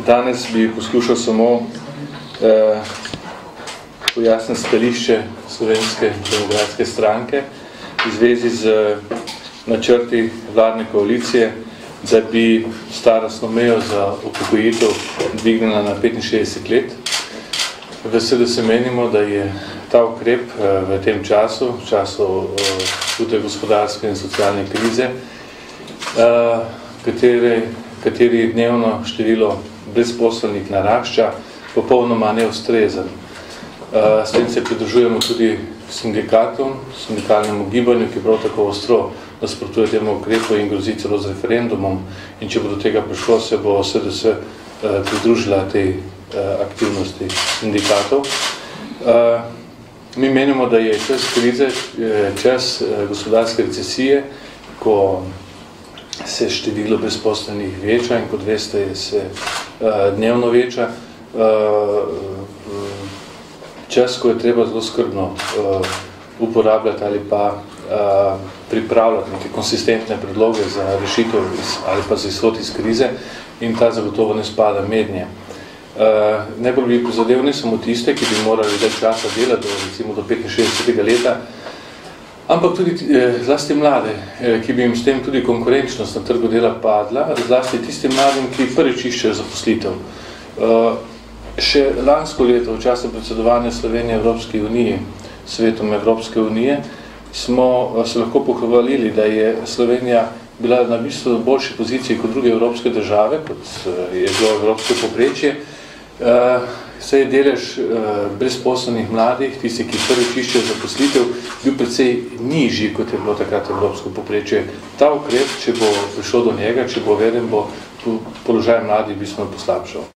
Danes bi poslušal samo pojasniti stališče Slovenske demokratske stranke v zvezi z načrti vladne koalicije, da bi starostno mejo za upokojitev dvignila na 65 let. Veseli se menimo, da je ta ukrep v tem času, v času hude gospodarske in socialne krize, kateri dnevno število brezposelnih narašča, popolnoma neustrezen. S tem se pridružujemo tudi sindikatom, sindikalnemu gibanju, ki prav tako ostro nasprotuje temu ukrepu in grozi celo z referendumom. In če bo do tega prišlo, se bo SDS pridružila tej aktivnosti sindikatov. Mi menimo, da je čas krize, čas gospodarske recesije, ko se število brezposelnih veča in kot veste, se dnevno veča. Čas, ko je treba zelo skrbno uporabljati ali pa pripravljati neke konsistentne predloge za rešitev ali pa za izhod iz krize, in ta zagotovo ne spada mednje. Najbolj bi prizadev ne samo tiste, ki bi morali več časa delati, recimo do 65. leta, ampak tudi zlasti mlade, ki bi jim s tem tudi konkurenčnost na trgu dela padla, zlasti tistim mladim, ki prvič iščejo zaposlitev. Še lansko leto, v času predsedovanja Slovenije Evropski uniji, svetom Evropske unije, smo se lahko pohvalili, da je Slovenija bila na bistveno boljši poziciji kot druge evropske države, kot je bilo evropsko povprečje. Saj je delež brezposelnih mladih, tisti, ki prvič iščejo zaposlitev, bil precej nižji, kot je bilo takrat evropsko povprečje. Ta ukrep, če bo prišlo do njega, če bo uveden, bo položaj mladih bistveno poslabšal.